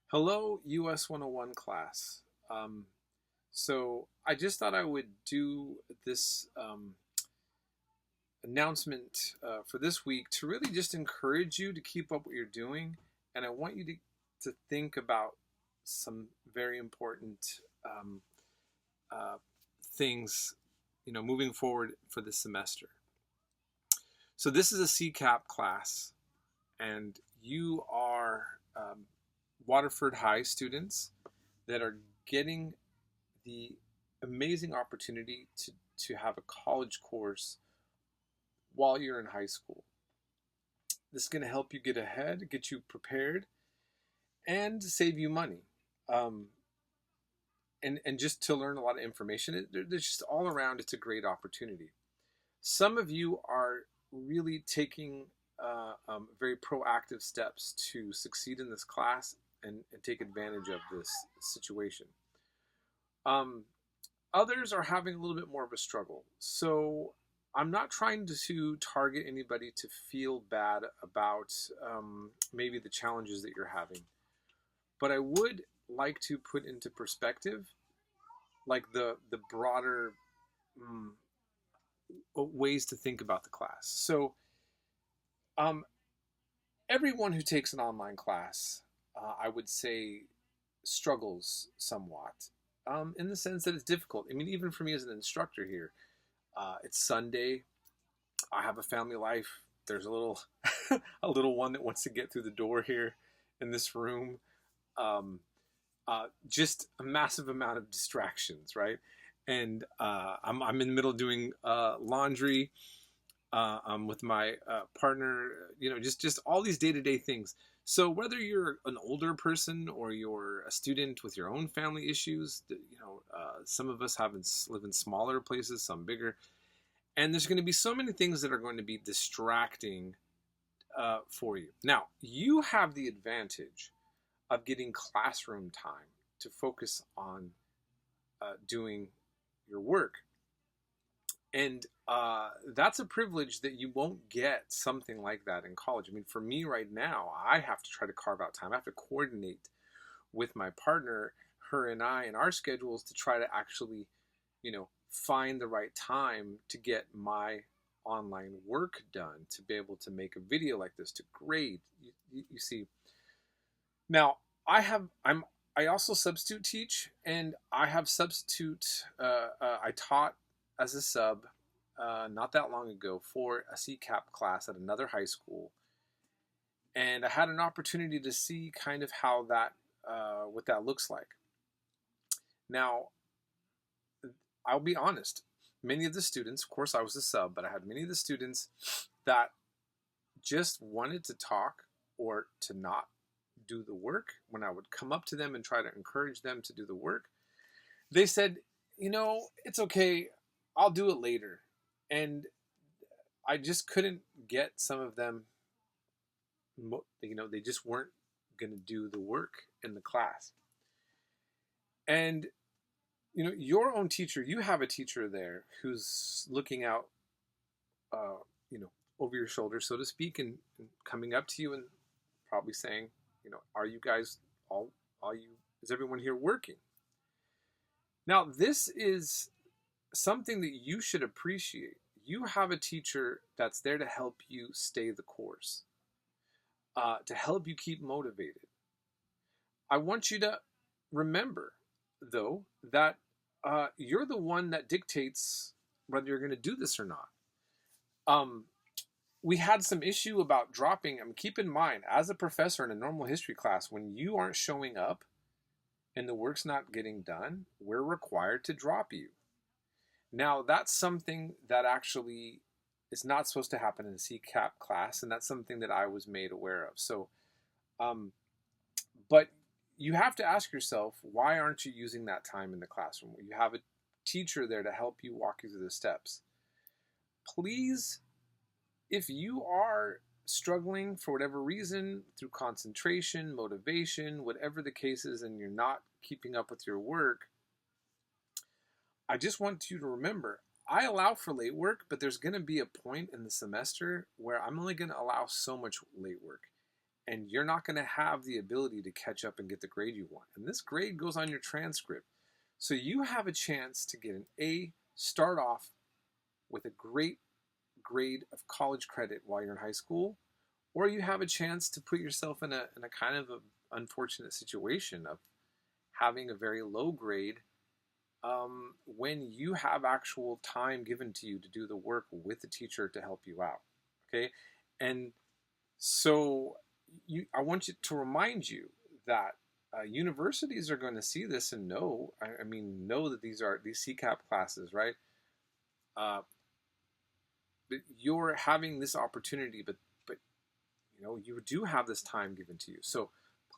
Hello, US 101 class. So I just thought I would do this announcement for this week to really just encourage you to keep up what you're doing. And I want you to think about some very important um, uh, things, moving forward for this semester. So this is a CCAP class, and you are Waterford High students that are getting the amazing opportunity to have a college course while you're in high school. This is going to help you get ahead, get you prepared, and save you money. Um, and just to learn a lot of information. There's just all around, it's a great opportunity. Some of you are really taking very proactive steps to succeed in this class and take advantage of this situation. Um, Others are having a little bit more of a struggle. So I'm not trying to target anybody to feel bad about maybe the challenges that you're having, but I would like to put into perspective like the broader ways to think about the class. So um, everyone who takes an online class, I would say, struggles somewhat in the sense that it's difficult. I mean, even for me as an instructor here, it's Sunday. I have a family life. There's a little a little one that wants to get through the door here in this room. Just a massive amount of distractions, right? And I'm in the middle of doing laundry. I'm with my partner. Just all these day-to-day things. So whether you're an older person or you're a student with your own family issues, some of us live in smaller places, some bigger, and there's going to be so many things that are going to be distracting for you. Now, you have the advantage of getting classroom time to focus on doing your work. And that's a privilege that you won't get something like that in college. I mean, for me right now, I have to try to carve out time. I have to coordinate with my partner, her and I, and our schedules to try to actually, find the right time to get my online work done, to be able to make a video like this, to grade. You see, now I also substitute teach, and I have substitute. I taught as a sub not that long ago for a CCAP class at another high school, and I had an opportunity to see kind of how that what that looks like. Now, I'll be honest. Many of the students, of course, I was a sub, but I had many of the students that just wanted to talk or to not do the work. When I would come up to them and try to encourage them to do the work, they said, it's okay, I'll do it later. And I just couldn't get some of them, they just weren't going to do the work in the class. And, your own teacher, you have a teacher there who's looking out, over your shoulder, so to speak, and coming up to you and probably saying, are you guys is everyone here working? Now, this is something that you should appreciate. You have a teacher that's there to help you stay the course, to help you keep motivated. I want you to remember, though, that you're the one that dictates whether you're going to do this or not. We had some issue about dropping. Keep in mind, as a professor in a normal history class, when you aren't showing up and the work's not getting done, we're required to drop you. Now, that's something that actually is not supposed to happen in a CCAP class, and that's something that I was made aware of. So, but you have to ask yourself, why aren't you using that time in the classroom? You have a teacher there to help you walk you through the steps. Please, if you are struggling for whatever reason, through concentration, motivation, whatever the case is, and you're not keeping up with your work, I just want you to remember, I allow for late work, but there's going to be a point in the semester where I'm only going to allow so much late work. and you're not going to have the ability to catch up and get the grade you want. And this grade goes on your transcript. So you have a chance to get an A, start off with a great grade of college credit while you're in high school, or you have a chance to put yourself in a kind of a unfortunate situation of having a very low grade when you have actual time given to you to do the work with the teacher to help you out. Okay, and so I want you to remind you that universities are going to see this and know. I mean, know that these CCAP classes, right? You're having this opportunity, but you do have this time given to you. So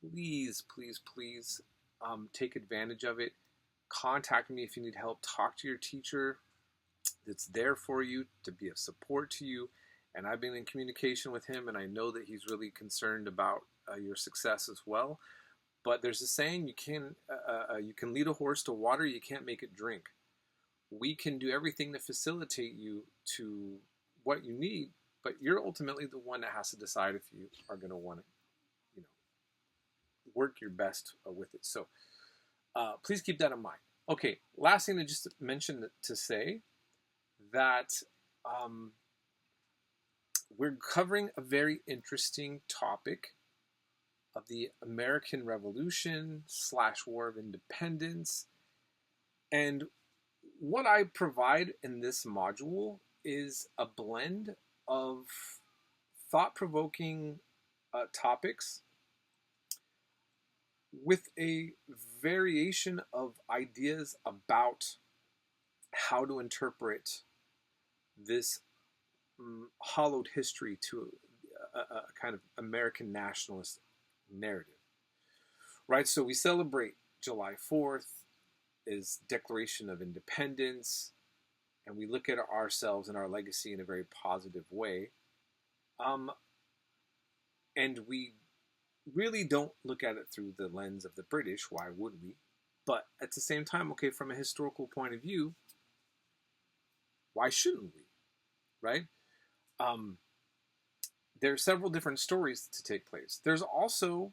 please, please, please take advantage of it. Contact me if you need help. Talk to your teacher that's there for you to be of support to you. And I've been in communication with him, and I know that he's really concerned about your success as well. But there's a saying, you can lead a horse to water, you can't make it drink. We can do everything to facilitate you to what you need, but you're ultimately the one that has to decide if you are going to want to, work your best with it. So please keep that in mind. Okay, last thing to just mention to say that we're covering a very interesting topic of the American Revolution / War of Independence. And what I provide in this module is a blend of thought-provoking topics with a variation of ideas about how to interpret this hollowed history to a kind of American nationalist narrative, right? So we celebrate July 4th is Declaration of Independence, and we look at ourselves and our legacy in a very positive way. And we really don't look at it through the lens of the British. Why would we? But at the same time, okay, from a historical point of view, why shouldn't we, right? There are several different stories to take place. There's also,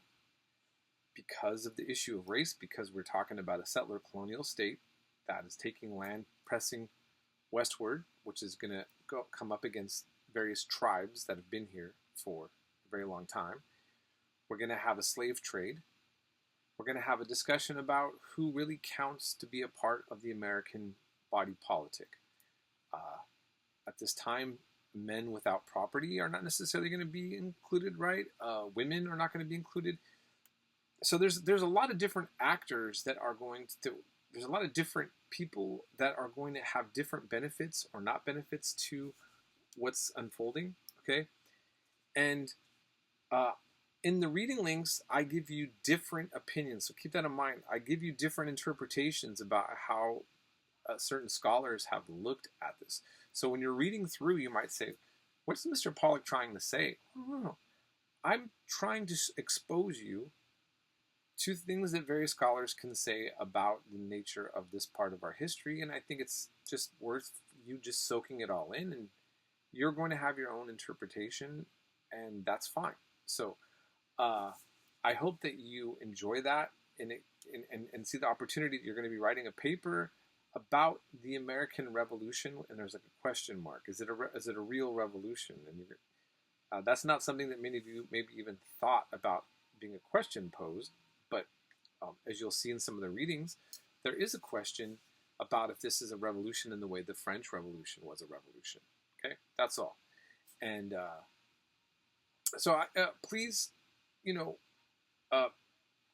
because of the issue of race, because we're talking about a settler colonial state that is taking land, pressing westward, which is going to come up against various tribes that have been here for a very long time. We're going to have a slave trade. We're going to have a discussion about who really counts to be a part of the American body politic. At this time, men without property are not necessarily going to be included, right? Women are not going to be included. So there's a lot of different actors that are going to, there's a lot of different people that are going to have different benefits or not benefits to what's unfolding, okay? And in the reading links, I give you different opinions. So keep that in mind. I give you different interpretations about how certain scholars have looked at this. So when you're reading through, you might say, what's Mr. Pollock trying to say? Oh, I'm trying to expose you to things that various scholars can say about the nature of this part of our history. And I think it's just worth you just soaking it all in. And you're going to have your own interpretation, and that's fine. So I hope that you enjoy that and see the opportunity that you're going to be writing a paper about the American Revolution, and there's like a question mark. Is it a real revolution? And that's not something that many of you maybe even thought about being a question posed, but as you'll see in some of the readings, there is a question about if this is a revolution in the way the French Revolution was a revolution. Okay, that's all. And so please,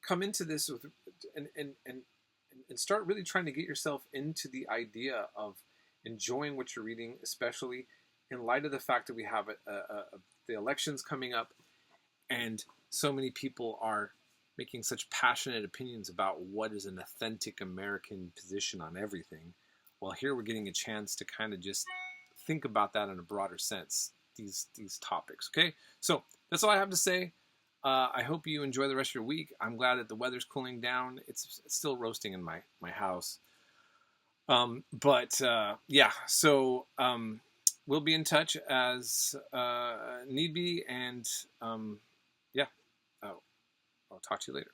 come into this with and start really trying to get yourself into the idea of enjoying what you're reading, especially in light of the fact that we have the elections coming up, and so many people are making such passionate opinions about what is an authentic American position on everything. Well, here we're getting a chance to kind of just think about that in a broader sense, these topics, okay? So that's all I have to say. I hope you enjoy the rest of your week. I'm glad that the weather's cooling down. It's still roasting in my house. Yeah, so we'll be in touch as need be. And yeah, I'll talk to you later.